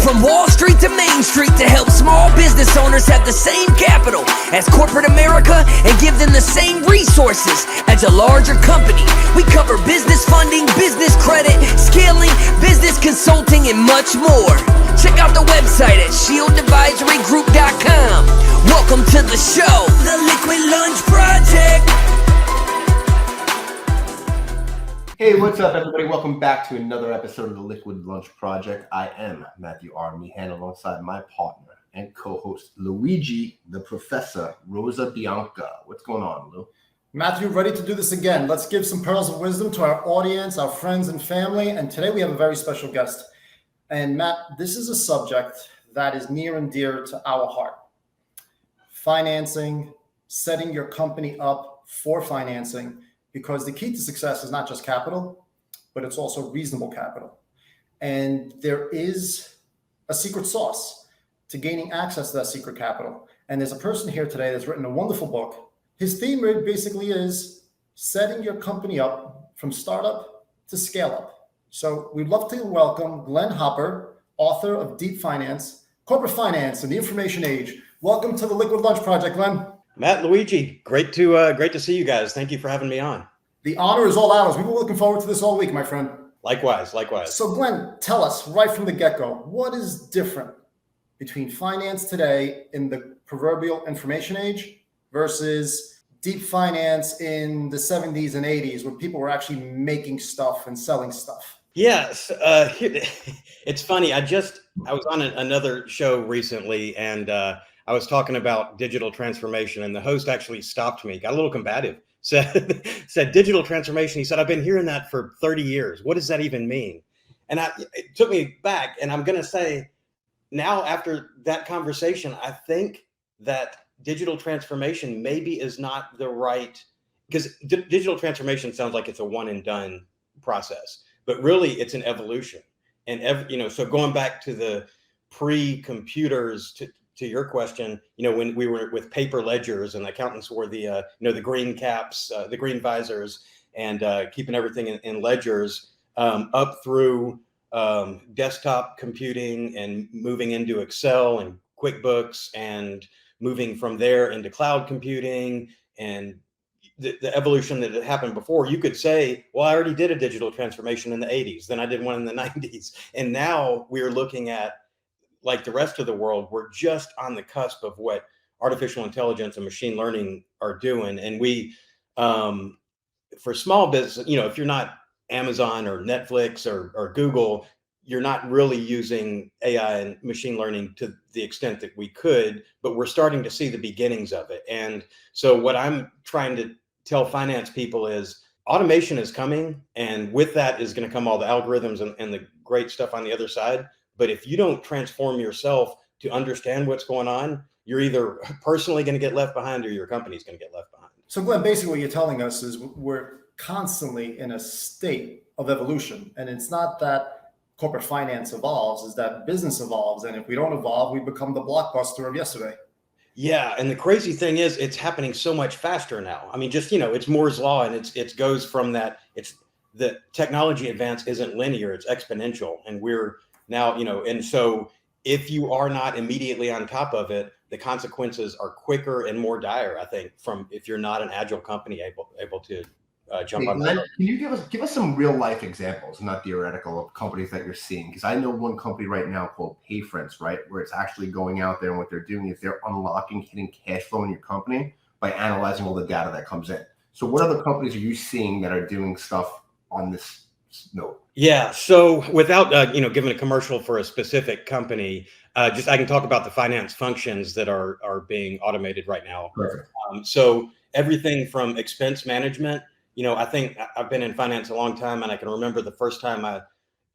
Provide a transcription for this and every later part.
From Wall Street to Main Street to help small business owners have the same capital as corporate America and give them the same resources as a larger company. We cover business funding, business credit, scaling, business consulting, and much more. Check out the website at shieldadvisorygroup.com. Welcome to the show, The Liquid Lunch Project. Hey, what's up, everybody? Welcome back to another episode of the Liquid Lunch Project. I am Matthew R. Meehan alongside my partner and co-host Luigi, the Professor, Rosa Bianca. What's going on, Lou? Matthew, ready to do this again. Let's give some pearls of wisdom to our audience, our friends and family. And today we have a very special guest. And Matt, this is a subject that is near and dear to our heart. Financing, setting your company up for financing. Because the key to success is not just capital, but it's also reasonable capital. And there is a secret sauce to gaining access to that secret capital. And there's a person here today that's written a wonderful book. His theme basically is setting your company up from startup to scale up. So we'd love to welcome Glenn Hopper, author of Deep Finance, Corporate Finance in the Information Age. Welcome to the Liquid Lunch Project, Glenn. Matt, Luigi, great to see you guys. Thank you for having me on. The honor is all ours. We were looking forward to this all week, my friend. Likewise. So Glenn, tell us right from the get-go, what is different between finance today in the proverbial information age versus deep finance in the 70s and 80s when people were actually making stuff and selling stuff? Yes, it's funny. I was on another show recently, and I was talking about digital transformation, and the host actually stopped me, got a little combative, said digital transformation. He said, I've been hearing that for 30 years. What does that even mean? And it took me back. And I'm going to say now, after that conversation, I think that digital transformation maybe is not the right, because digital transformation sounds like it's a one and done process, but really it's an evolution. And so going back to the pre-computers, to your question, when we were with paper ledgers and accountants wore the green caps, the green visors, and keeping everything in ledgers, up through desktop computing and moving into Excel and QuickBooks and moving from there into cloud computing and the evolution that had happened before. You could say, well, I already did a digital transformation in the 80s, then I did one in the 90s. And now we're looking at, like the rest of the world, we're just on the cusp of what artificial intelligence and machine learning are doing. And we, for small business, if you're not Amazon or Netflix or Google, you're not really using AI and machine learning to the extent that we could, but we're starting to see the beginnings of it. And so what I'm trying to tell finance people is automation is coming, and with that is going to come all the algorithms and the great stuff on the other side. But if you don't transform yourself to understand what's going on, you're either personally going to get left behind or your company's going to get left behind. So Glenn, basically what you're telling us is we're constantly in a state of evolution. And it's not that corporate finance evolves, it's that business evolves. And if we don't evolve, we become the Blockbuster of yesterday. Yeah. And the crazy thing is it's happening so much faster now. I mean, it's Moore's law, and it goes from that. It's the technology advance isn't linear, it's exponential. And we're now, and so if you are not immediately on top of it, the consequences are quicker and more dire, I think, from if you're not an agile company able to jump on that. Can you give us some real life examples, not theoretical, of companies that you're seeing? Because I know one company right now called PayFriends, right, where it's actually going out there, and what they're doing is they're unlocking hidden cash flow in your company by analyzing all the data that comes in. So what other companies are you seeing that are doing stuff on this note? Yeah. So without, giving a commercial for a specific company, I can talk about the finance functions that are being automated right now. Perfect. So everything from expense management, I think I've been in finance a long time, and I can remember the first time I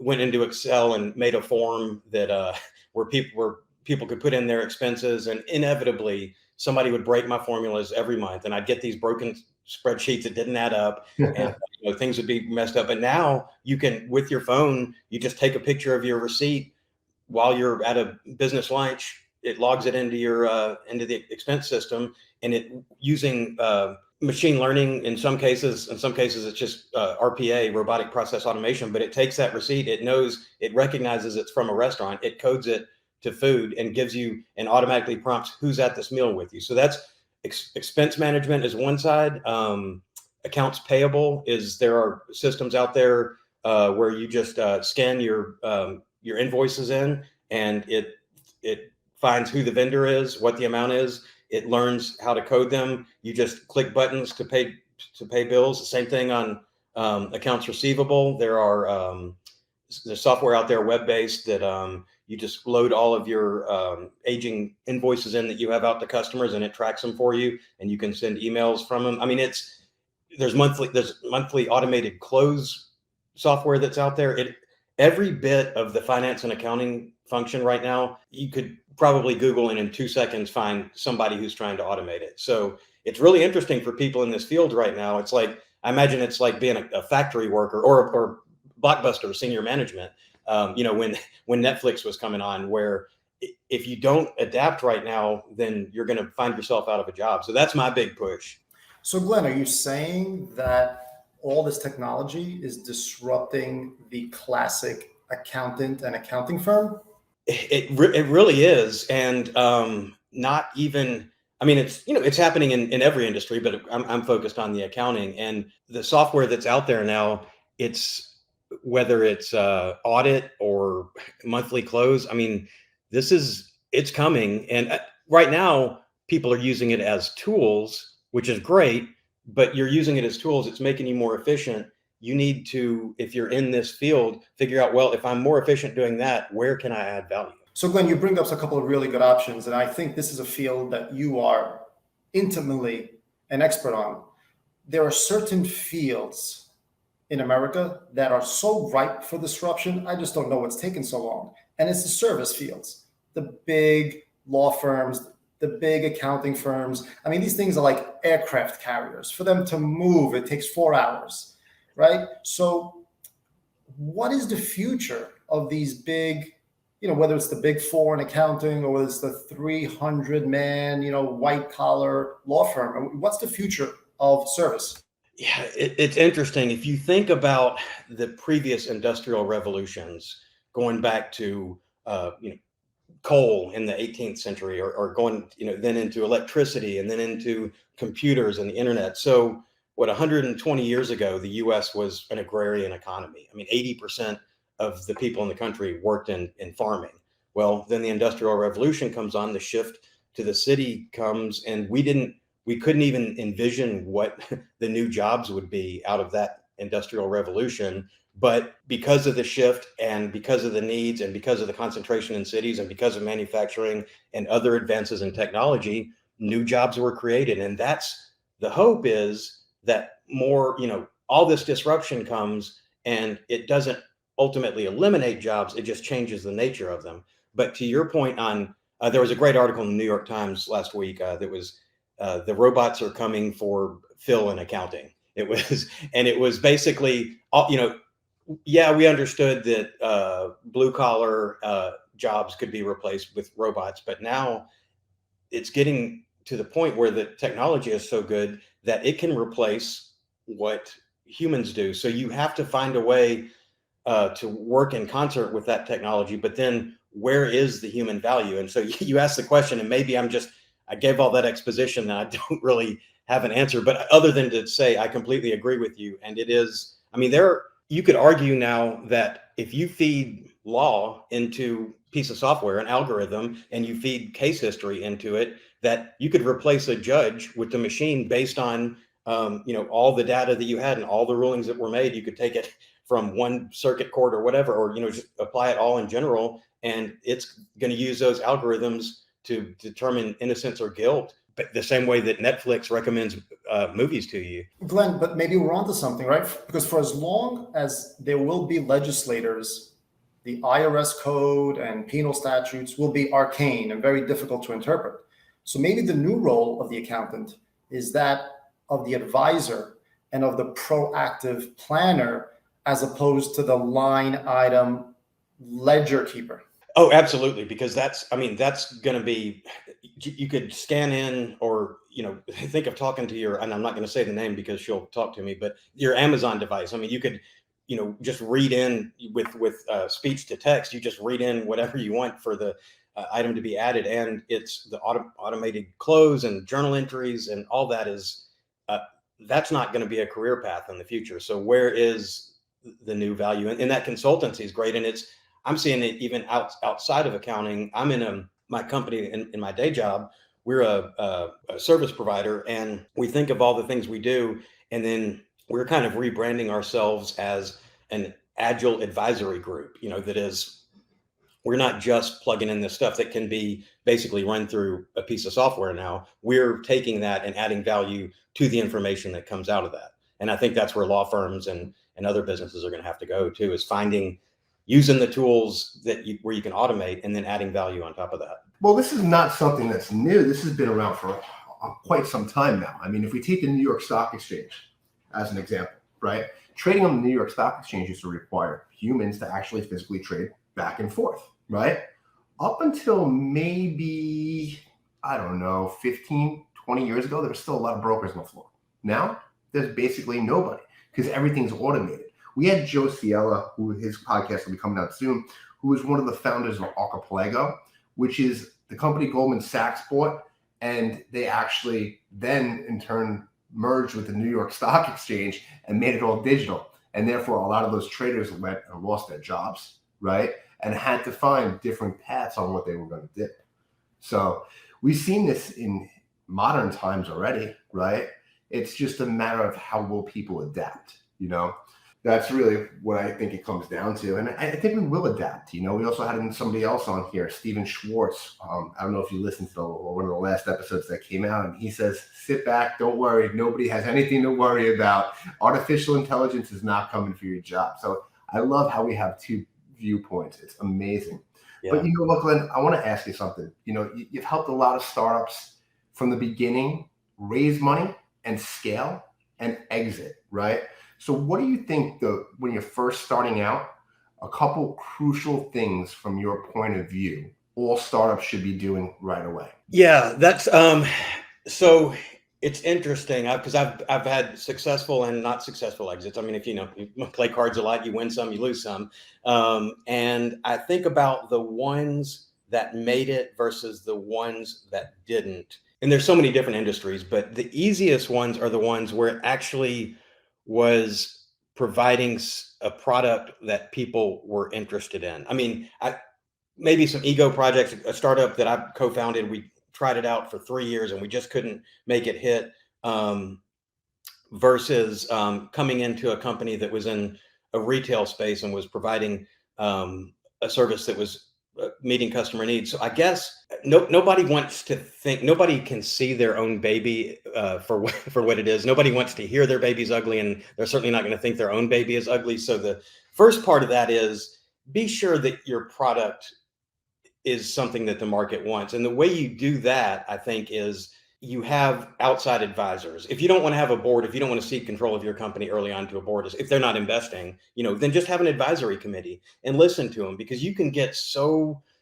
went into Excel and made a form that where people could put in their expenses, and inevitably somebody would break my formulas every month, and I'd get these broken spreadsheets that didn't add up, and things would be messed up. And now you can, with your phone, you just take a picture of your receipt while you're at a business lunch. It logs it into your into the expense system, and it using machine learning in some cases. In some cases, it's just RPA, robotic process automation. But it takes that receipt, it knows, it recognizes it's from a restaurant, it codes it to food, and gives you and automatically prompts who's at this meal with you. So that's expense management is one side. Accounts payable is, there are systems out there where you just scan your invoices in, and it finds who the vendor is, what the amount is. It learns how to code them. You just click buttons to pay bills. The same thing on accounts receivable. There's software out there, web-based, that you just load all of your aging invoices in that you have out to customers, and it tracks them for you, and you can send emails from them. I mean, there's monthly automated close software that's out there. Every bit of the finance and accounting function right now, you could probably Google and in 2 seconds find somebody who's trying to automate it. So it's really interesting for people in this field right now. It's like, I imagine it's like being a factory worker or Blockbuster senior management, when Netflix was coming on, where if you don't adapt right now, then you're going to find yourself out of a job. So that's my big push. So Glenn, are you saying that all this technology is disrupting the classic accountant and accounting firm? It really is. And not even, I mean, it's happening in every industry, but I'm focused on the accounting and the software that's out there now. Whether it's audit or monthly close. I mean, it's coming. And right now people are using it as tools, which is great, but you're using it as tools. It's making you more efficient. You need to, if you're in this field, figure out, well, if I'm more efficient doing that, where can I add value? So Glenn, you bring up a couple of really good options. And I think this is a field that you are intimately an expert on. There are certain fields in America that are so ripe for disruption. I just don't know what's taken so long. And it's the service fields, the big law firms, the big accounting firms. I mean, these things are like aircraft carriers. For them to move, it takes 4 hours, right? So what is the future of these big, whether it's the big four in accounting or whether it's the 300-man, white collar law firm? What's the future of service? Yeah, it's interesting. If you think about the previous industrial revolutions, going back to coal in the 18th century, or going then into electricity and then into computers and the internet. So 120 years ago, the U.S. was an agrarian economy. I mean, 80% of the people in the country worked in farming. Well, then the Industrial Revolution comes on, the shift to the city comes, and we couldn't even envision what the new jobs would be out of that Industrial Revolution. But because of the shift and because of the needs and because of the concentration in cities and because of manufacturing and other advances in technology, new jobs were created. And that's the hope, is that more, all this disruption comes and it doesn't ultimately eliminate jobs. It just changes the nature of them. But to your point on, there was a great article in the New York Times last week that was, the robots are coming for Phil in accounting. It was basically, yeah, we understood that blue collar jobs could be replaced with robots, but now it's getting to the point where the technology is so good that it can replace what humans do. So you have to find a way to work in concert with that technology, but then where is the human value? And so you asked the question, and maybe I gave all that exposition and I don't really have an answer, but other than to say, I completely agree with you. And it is, I mean, you could argue now that if you feed law into a piece of software, an algorithm, and you feed case history into it, that you could replace a judge with the machine based on, all the data that you had and all the rulings that were made. You could take it from one circuit court or whatever, or, just apply it all in general. And it's going to use those algorithms to determine innocence or guilt, but the same way that Netflix recommends movies to you. Glenn, but maybe we're onto something, right? Because for as long as there will be legislators, the IRS code and penal statutes will be arcane and very difficult to interpret. So maybe the new role of the accountant is that of the advisor and of the proactive planner, as opposed to the line item ledger keeper. Oh, absolutely. Because that's going to be, you could scan in or, think of talking to your, and I'm not going to say the name because she'll talk to me, but your Amazon device. I mean, you could, just read in with speech to text. You just read in whatever you want for the item to be added. And it's the automated close and journal entries and all that uh, that's not going to be a career path in the future. So where is the new value? And that consultancy is great. And I'm seeing it even outside of accounting. I'm in my company in my day job. We're a service provider, and we think of all the things we do, and then we're kind of rebranding ourselves as an agile advisory group. That is, we're not just plugging in this stuff that can be basically run through a piece of software now. We're taking that and adding value to the information that comes out of that. And I think that's where law firms and other businesses are going to have to go too, is using the tools where you can automate and then adding value on top of that. Well, this is not something that's new. This has been around for quite some time now. I mean, if we take the New York Stock Exchange as an example, right? Trading on the New York Stock Exchange used to require humans to actually physically trade back and forth, right? Up until maybe, I don't know, 15, 20 years ago, there was still a lot of brokers on the floor. Now, there's basically nobody because everything's automated. We had Joe Ciela, who his podcast will be coming out soon, who is one of the founders of Archipelago, which is the company Goldman Sachs bought, and they actually then in turn merged with the New York Stock Exchange and made it all digital. And therefore, a lot of those traders went and lost their jobs, right? And had to find different paths on what they were going to do. So we've seen this in modern times already, right? It's just a matter of how will people adapt, That's really what I think it comes down to. And I think we will adapt. We also had somebody else on here, Steven Schwartz. I don't know if you listened to one of the last episodes that came out, and he says, sit back, don't worry. Nobody has anything to worry about. Artificial intelligence is not coming for your job. So I love how we have two viewpoints. It's amazing. Yeah. But look, Glenn, I want to ask you something. You've helped a lot of startups from the beginning raise money and scale and exit, right? So what do you think when you're first starting out, a couple crucial things from your point of view, all startups should be doing right away? Yeah, that's so it's interesting because I've had successful and not successful exits. I mean, if you play cards a lot, you win some, you lose some. And I think about the ones that made it versus the ones that didn't. And there's so many different industries, but the easiest ones are the ones where it actually was providing a product that people were interested in. I mean, maybe some ego projects, a startup that I co-founded, we tried it out for 3 years and we just couldn't make it hit, versus coming into a company that was in a retail space and was providing a service that was meeting customer needs. So I guess nobody wants to think, nobody can see their own baby for what it is. Nobody wants to hear their baby's ugly, and they're certainly not going to think their own baby is ugly. So the first part of that is be sure that your product is something that the market wants. And the way you do that, I think, is you have outside advisors. If you don't want to have a board, if you don't want to cede control of your company early on to a board, if they're not investing, then just have an advisory committee and listen to them, because you can get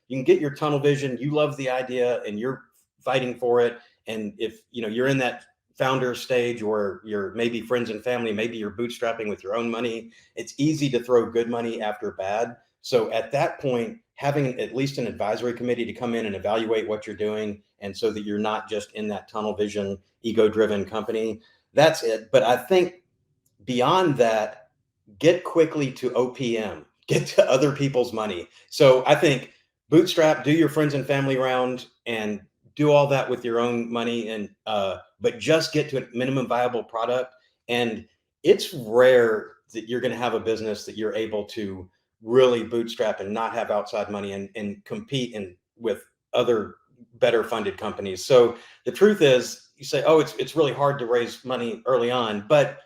your tunnel vision. You love the idea and you're fighting for it. And if you're in that founder stage, or you're maybe friends and family, maybe you're bootstrapping with your own money, it's easy to throw good money after bad. So at that point, having at least an advisory committee to come in and evaluate what you're doing, and so that you're not just in that tunnel vision, ego-driven company, that's it. But I think beyond that, get quickly to OPM, get to other people's money. So I think bootstrap, do your friends and family round, and do all that with your own money, and but just get to a minimum viable product. And it's rare that you're going to have a business that you're able to really bootstrap and not have outside money and compete with other better funded companies. So the truth is, you say, oh, it's really hard to raise money early on, but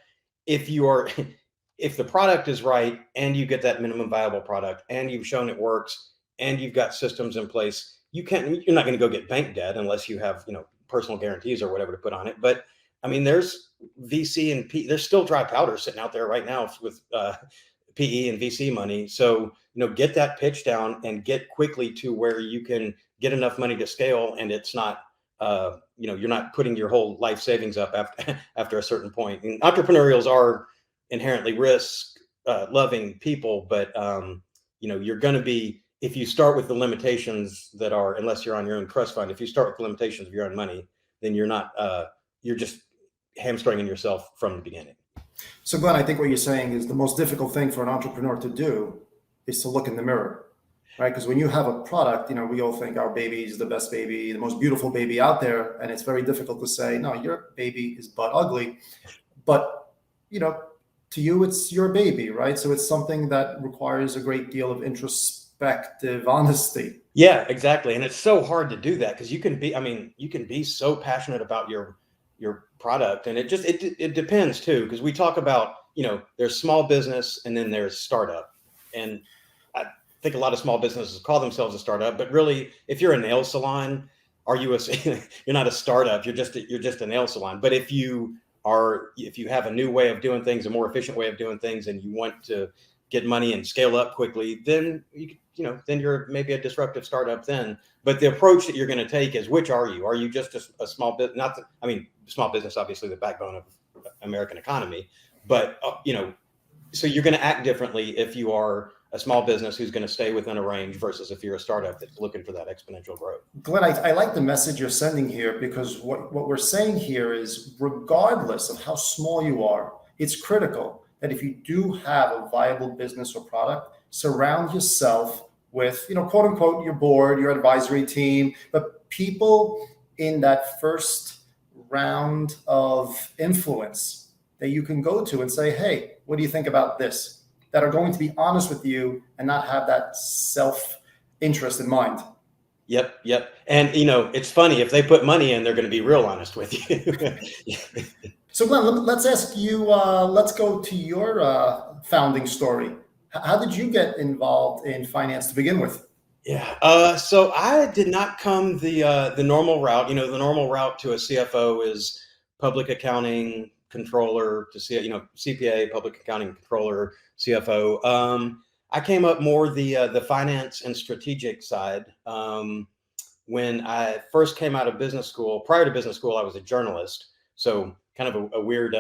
if the product is right and you get that minimum viable product and you've shown it works and you've got systems in place, you're not going to go get bank debt unless you have personal guarantees or whatever to put on it. But I mean, there's VC and there's still dry powder sitting out there right now with PE and VC money. So, get that pitch down and get quickly to where you can get enough money to scale. And it's not, you're not putting your whole life savings up after a certain point. And entrepreneurials are inherently risk loving people, but, you're going to be, if you start with the limitations that are, unless you're on your own trust fund, if you start with the limitations of your own money, then you're not, you're just hamstringing yourself from the beginning. So Glenn, I think what you're saying is the most difficult thing for an entrepreneur to do is to look in the mirror, right? Because when you have a product, we all think our baby is the best baby, the most beautiful baby out there. And it's very difficult to say, no, your baby is butt ugly. But, to you, it's your baby, right? So it's something that requires a great deal of introspective honesty. Yeah, exactly. And it's so hard to do that because you can be so passionate about your product, and it depends too, because we talk about, there's small business and then there's startup. And I think a lot of small businesses call themselves a startup, but really, if you're a nail salon, you're not a startup, you're just a nail salon. But if you have a new way of doing things, a more efficient way of doing things, and you want to get money and scale up quickly, then then you're maybe a disruptive startup then. But the approach that you're going to take is, which are you? Are you just a small business? Small business, obviously the backbone of American economy, but so you're going to act differently if you are a small business who's going to stay within a range versus if you're a startup that's looking for that exponential growth. Glenn, I like the message you're sending here, because what we're saying here is, regardless of how small you are, it's critical that if you do have a viable business or product, surround yourself with, quote unquote, your board, your advisory team, but people in that first round of influence that you can go to and say, hey, what do you think about this? That are going to be honest with you and not have that self-interest in mind. Yep. And, it's funny, if they put money in, they're going to be real honest with you. So Glenn, let's ask you, let's go to your founding story. How did you get involved in finance to begin with? Yeah. So I did not come the normal route. The normal route to a CFO is public accounting controller to CPA, public accounting controller, CFO. I came up more the finance and strategic side. When I first came out of business school, prior to business school, I was a journalist. So kind of a weird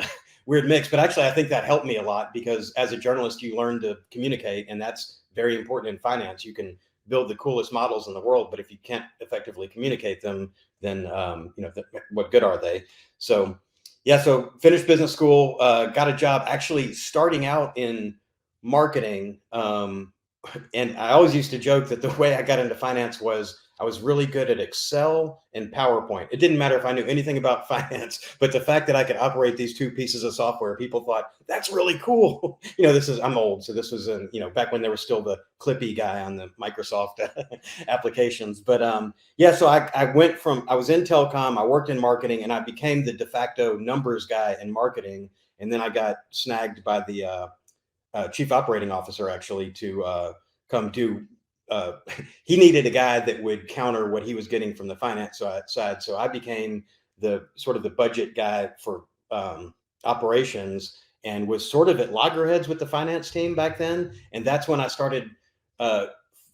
mix, but actually I think that helped me a lot, because as a journalist, you learn to communicate, and that's very important in finance. You can build the coolest models in the world, but if you can't effectively communicate them, then what good are they? So finished business school, got a job actually starting out in marketing. And I always used to joke that the way I got into finance was I was really good at Excel and PowerPoint. It didn't matter if I knew anything about finance, but the fact that I could operate these two pieces of software, people thought, that's really cool. I'm old. So this was back when there was still the Clippy guy on the Microsoft applications. But so I was in telecom, I worked in marketing, and I became the de facto numbers guy in marketing. And then I got snagged by the chief operating officer, actually, to come do. He needed a guy that would counter what he was getting from the finance side. So I became the sort of the budget guy for operations, and was sort of at loggerheads with the finance team back then. And that's when I started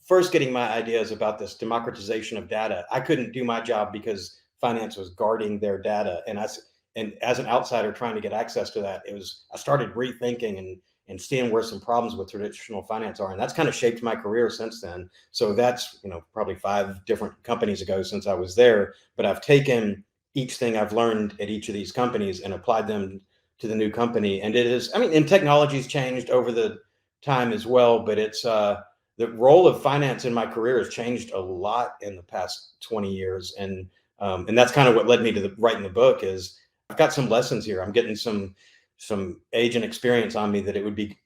first getting my ideas about this democratization of data. I couldn't do my job because finance was guarding their data. And as an outsider trying to get access to that, I started rethinking and seeing where some problems with traditional finance are. And that's kind of shaped my career since then. So that's, probably 5 different companies ago since I was there, but I've taken each thing I've learned at each of these companies and applied them to the new company. And it is, and technology's changed over the time as well, but it's, the role of finance in my career has changed a lot in the past 20 years. And that's kind of what led me to writing the book. Is I've got some lessons here. I'm getting some age and experience on me that it would be,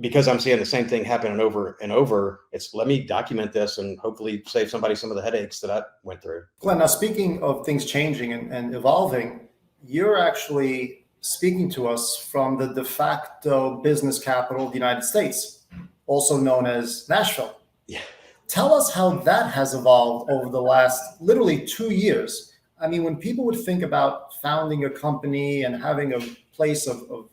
because I'm seeing the same thing happen over and over. It's, let me document this and hopefully save somebody some of the headaches that I went through. Glenn, now speaking of things changing and evolving, you're actually speaking to us from the de facto business capital of the United States, also known as Nashville. Yeah. Tell us how that has evolved over the last literally 2 years. When people would think about founding a company and having a place of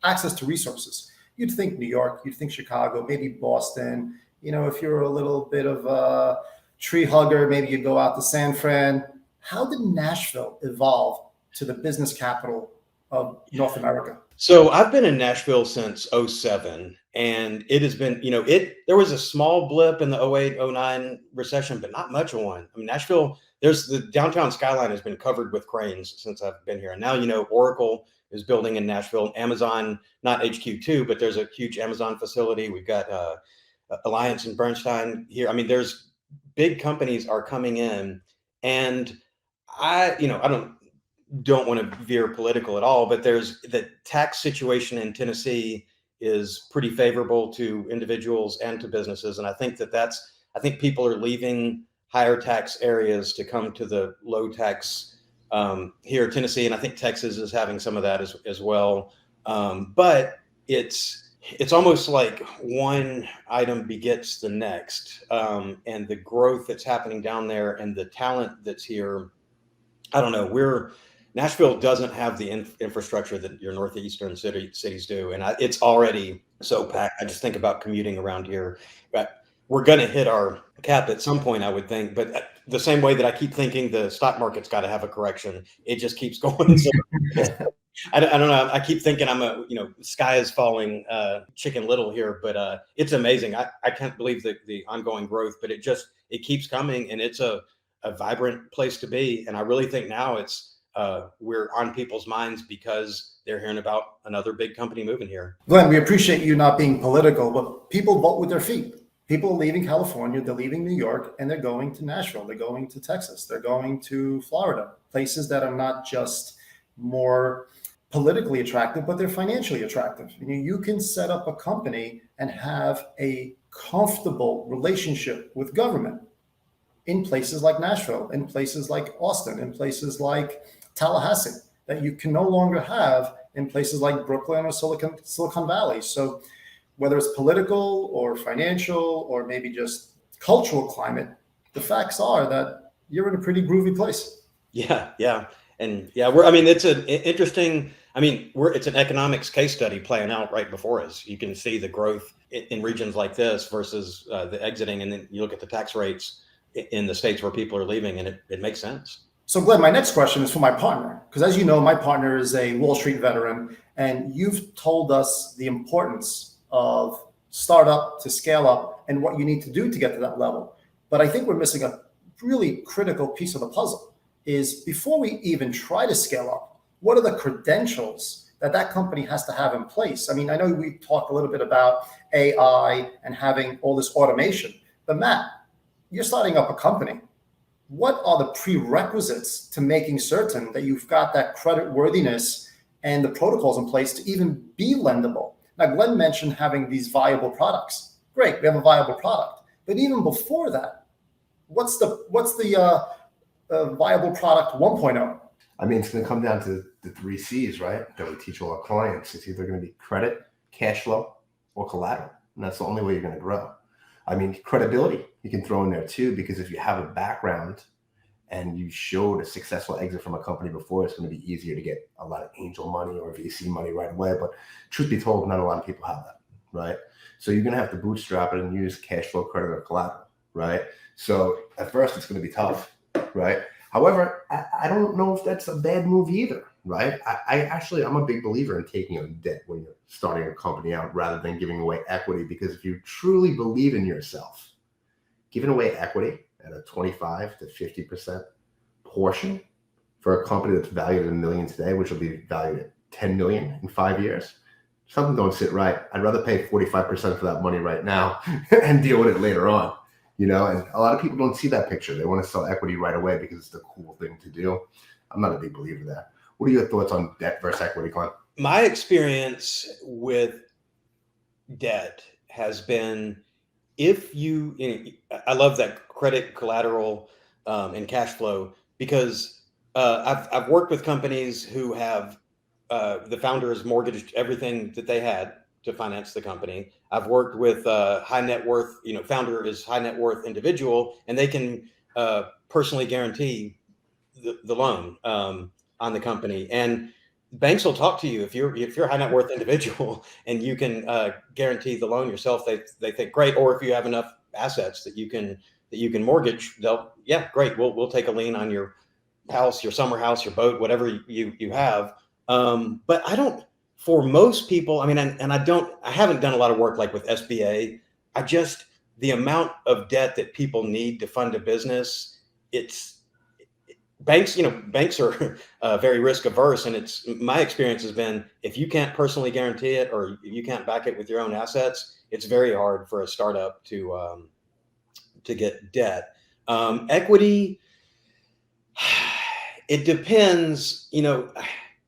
access to resources, you'd think New York, you'd think Chicago, maybe Boston. If you're a little bit of a tree hugger, maybe you go out to San Fran. How did Nashville evolve to the business capital of North America? So I've been in Nashville since '07, and it has been, there was a small blip in the '08, '09 recession, but not much of one. I mean, Nashville, there's the downtown skyline has been covered with cranes since I've been here. And now, Oracle is building in Nashville, Amazon, not HQ2, but there's a huge Amazon facility. We've got Alliance and Bernstein here. I mean, there's big companies are coming in, and I don't want to veer political at all, but there's the tax situation in Tennessee is pretty favorable to individuals and to businesses. And I think I think people are leaving higher tax areas to come to the low tax here in Tennessee. And I think Texas is having some of that as well. But it's almost like one item begets the next. And the growth that's happening down there and the talent that's here, I don't know, Nashville doesn't have the infrastructure that your northeastern cities do, and it's already so packed. I just think about commuting around here, but we're going to hit our cap at some point, I would think. But the same way that I keep thinking the stock market's got to have a correction, it just keeps going. So, I don't know. I keep thinking sky is falling, Chicken Little here, but it's amazing. I can't believe the ongoing growth, but it keeps coming, and it's a vibrant place to be. And I really think now we're on people's minds because they're hearing about another big company moving here. Glenn, we appreciate you not being political, but people vote with their feet. People are leaving California, they're leaving New York, and they're going to Nashville, they're going to Texas, they're going to Florida, places that are not just more politically attractive, but they're financially attractive. You can set up a company and have a comfortable relationship with government in places like Nashville, in places like Austin, in places like Tallahassee, that you can no longer have in places like Brooklyn or Silicon Valley. So whether it's political or financial or maybe just cultural climate, the facts are that you're in a pretty groovy place. Yeah. And it's an interesting, it's an economics case study playing out right before us. You can see the growth in regions like this versus the exiting. And then you look at the tax rates in the states where people are leaving, and it makes sense. So Glenn, my next question is for my partner, because as you know, my partner is a Wall Street veteran, and you've told us the importance of startup to scale up and what you need to do to get to that level. But I think we're missing a really critical piece of the puzzle is before we even try to scale up, what are the credentials that company has to have in place? I know we talked a little bit about AI and having all this automation, but Matt, you're starting up a company. What are the prerequisites to making certain that you've got that credit worthiness and the protocols in place to even be lendable? Now, Glenn mentioned having these viable products. Great, we have a viable product. But even before that, what's the viable product 1.0? It's going to come down to the 3 C's, right? That we teach all our clients. It's either going to be credit, cash flow, or collateral. And that's the only way you're going to grow. Credibility, you can throw in there too, because if you have a background and you showed a successful exit from a company before, it's going to be easier to get a lot of angel money or VC money right away. But truth be told, not a lot of people have that, right? So you're going to have to bootstrap it and use cash flow, credit, or collateral, right? So at first it's going to be tough, right? However, I don't know if that's a bad move either, right? I'm a big believer in taking on debt when you're starting a company out rather than giving away equity, because if you truly believe in yourself, giving away equity at a 25 to 50% portion for a company that's valued at $1 million today, which will be valued at 10 million in 5 years, something don't sit right. I'd rather pay 45% for that money right now and deal with it later on. And a lot of people don't see that picture. They want to sell equity right away because it's the cool thing to do. I'm not a big believer of that. What are your thoughts on debt versus equity, Glenn? My experience with debt has been, I love that credit, collateral, and cash flow, because I've worked with companies who have the founders mortgaged everything that they had to finance the company. I've worked with high net worth, founder is high net worth individual, and they can personally guarantee the loan on the company. And banks will talk to you if you're a high net worth individual and you can guarantee the loan yourself. They think great, or if you have enough assets that you can mortgage, they'll great. We'll take a lien on your house, your summer house, your boat, whatever you have. But I don't. For most people, I mean, and I haven't done a lot of work like with SBA. The amount of debt that people need to fund a business, banks are very risk averse. And my experience has been, if you can't personally guarantee it or you can't back it with your own assets, it's very hard for a startup to get debt. Equity, it depends,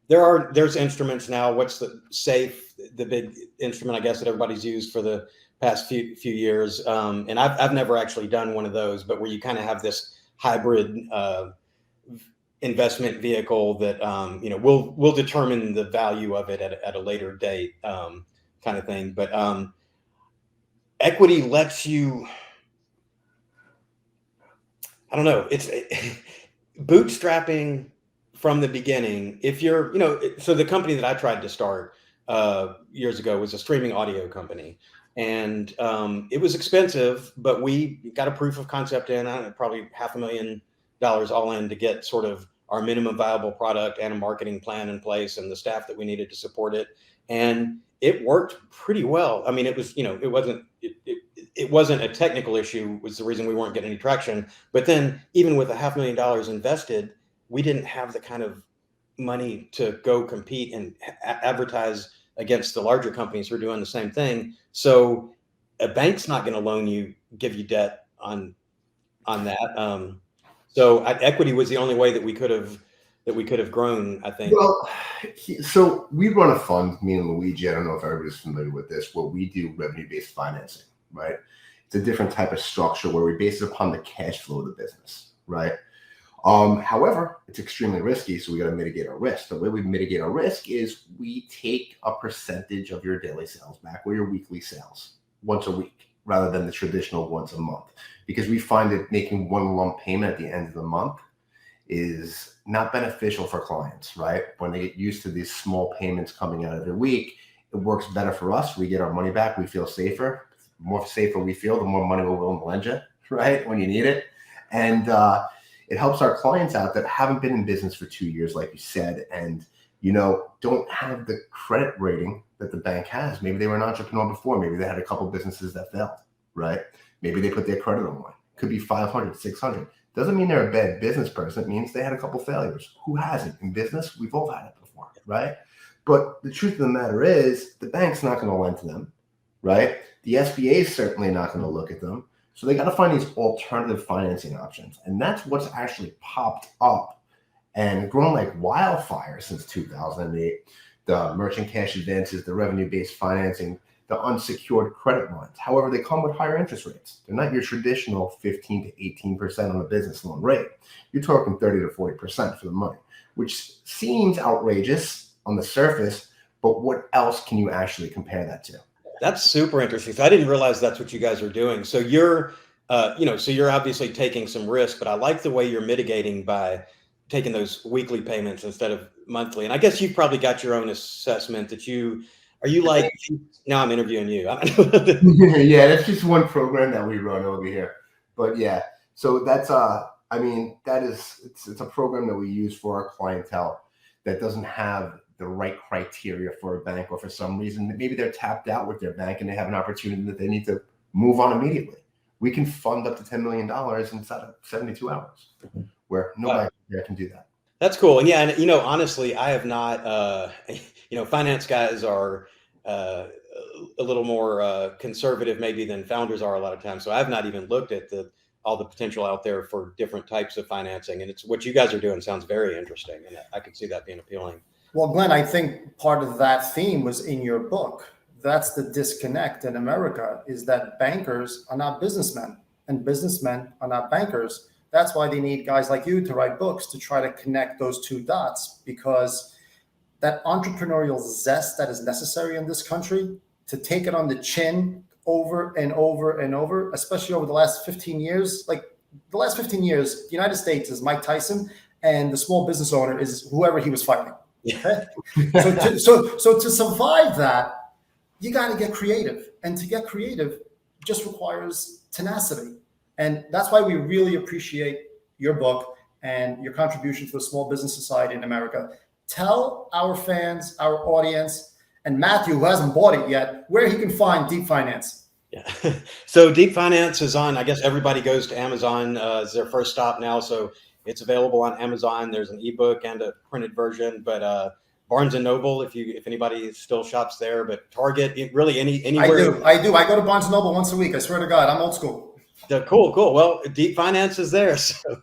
there's instruments now. What's the big instrument, I guess, that everybody's used for the past few years. And I've never actually done one of those, but where you kind of have this hybrid investment vehicle that, will determine the value of it at a later date, kind of thing. But equity lets you, I don't know, it's bootstrapping from the beginning. If you're, so the company that I tried to start years ago was a streaming audio company. And it was expensive, but we got a proof of concept in, probably $500,000 all in to get sort of our minimum viable product and a marketing plan in place and the staff that we needed to support it. And it worked pretty well. I mean, it was, it wasn't a technical issue was the reason we weren't getting any traction. But then even with $500,000 invested, we didn't have the kind of money to go compete and advertise against the larger companies who are doing the same thing. So a bank's not going to give you debt on that. So equity was the only way that we could have grown, I think. Well, so we run a fund, me and Luigi. I don't know if everybody's familiar with this, where we do revenue-based financing, right? It's a different type of structure where we base it upon the cash flow of the business, right? However, it's extremely risky, so we got to mitigate our risk. The way we mitigate our risk is we take a percentage of your daily sales back or your weekly sales once a week rather than the traditional once a month, because we find that making one lump payment at the end of the month is not beneficial for clients, right? When they get used to these small payments coming out every week, it works better for us. We get our money back. We feel safer. The more safer we feel, the more money we're willing to lend you, right, when you need it. And it helps our clients out that haven't been in business for 2 years, like you said, and don't have the credit rating that the bank has. Maybe they were an entrepreneur before. Maybe they had a couple businesses that failed, right? Maybe they put their credit on one. Could be 500, 600. Doesn't mean they're a bad business person. It means they had a couple failures. Who hasn't? In business, we've all had it before, right? But the truth of the matter is the bank's not going to lend to them, right? The SBA is certainly not going to look at them. So they got to find these alternative financing options. And that's what's actually popped up and grown like wildfire since 2008. The merchant cash advances, the revenue-based financing, the unsecured credit lines. However, they come with higher interest rates. They're not your traditional 15 to 18% on a business loan rate. You're talking 30 to 40% for the money, which seems outrageous on the surface, but what else can you actually compare that to? That's super interesting. So I didn't realize that's what you guys are doing. So you're obviously taking some risk, but I like the way you're mitigating by taking those weekly payments instead of monthly. And I guess you've probably got your own assessment that now I'm interviewing you. Yeah, that's just one program that we run over here. But yeah, so that's it's a program that we use for our clientele that doesn't have the right criteria for a bank, or for some reason maybe they're tapped out with their bank and they have an opportunity that they need to move on immediately. We can fund up to $10 million inside of 72 hours, where no bank there can do that. That's cool. And yeah, and honestly, I have not. Finance guys are a little more conservative maybe than founders are a lot of times. So I've not even looked at all the potential out there for different types of financing. And it's what you guys are doing sounds very interesting, and I could see that being appealing. Well, Glenn, I think part of that theme was in your book. That's the disconnect in America, is that bankers are not businessmen and businessmen are not bankers. That's why they need guys like you to write books to try to connect those two dots, because that entrepreneurial zest that is necessary in this country, to take it on the chin over and over and over, especially over the last 15 years. Like the last 15 years, the United States is Mike Tyson and the small business owner is whoever he was fighting. Okay? So to survive that, you got to get creative. And to get creative just requires tenacity. And that's why we really appreciate your book and your contribution to the small business society in America. Tell our fans, our audience, and Matthew, who hasn't bought it yet, where he can find Deep Finance. Yeah. So Deep Finance is on, I guess everybody goes to Amazon as their first stop now. So it's available on Amazon. There's an ebook and a printed version, but Barnes and Noble, if anybody still shops there, but Target, really anywhere. I do. I go to Barnes and Noble once a week. I swear to God, I'm old school. Cool. Well, Deep Finance is there. So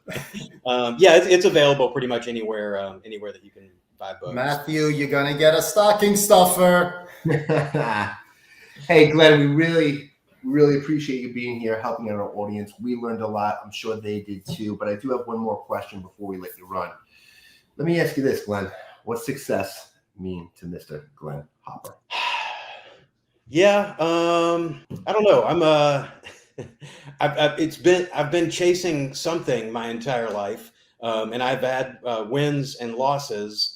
yeah, it's available pretty much anywhere that you can buy books. Matthew, you're going to get a stocking stuffer. Hey, Glenn, we really appreciate you being here, helping out our audience. We learned a lot. I'm sure they did too, but I do have one more question before we let you run. Let me ask you this, Glenn. What's success mean to Mr. Glenn Hopper? Yeah, I don't know. I've been chasing something my entire life, and I've had wins and losses.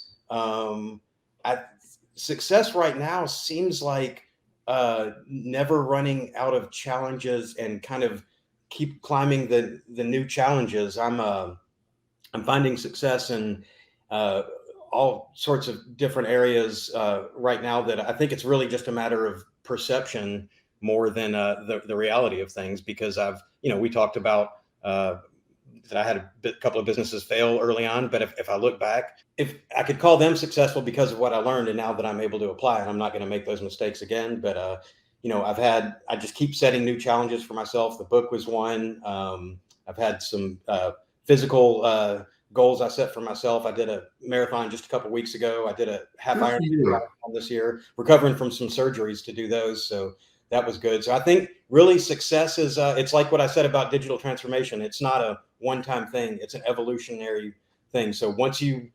Success right now seems like never running out of challenges and kind of keep climbing the new challenges. I'm finding success in all sorts of different areas right now that I think it's really just a matter of perception more than the reality of things, because we talked about that I had a couple of businesses fail early on, but if I look back, if I could call them successful because of what I learned, and now that I'm able to apply, and I'm not going to make those mistakes again, but I just keep setting new challenges for myself. The book was one. I've had some physical goals I set for myself. I did a marathon just a couple of weeks ago. I did a half Ironman this year, recovering from some surgeries to do those. So that was good. So I think really success is, it's like what I said about digital transformation. It's not a one-time thing. It's an evolutionary thing. So once you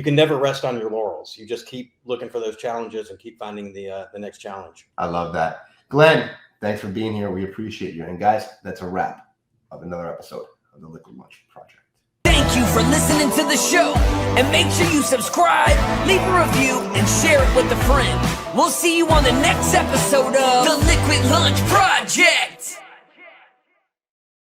can never rest on your laurels. You just keep looking for those challenges and keep finding the next challenge. I love that. Glenn, thanks for being here. We appreciate you. And guys, that's a wrap of another episode of the Liquid Lunch Project. Thank you for listening to the show, and make sure you subscribe, leave a review, and share it with a friend. We'll see you on the next episode of the Liquid Lunch Project.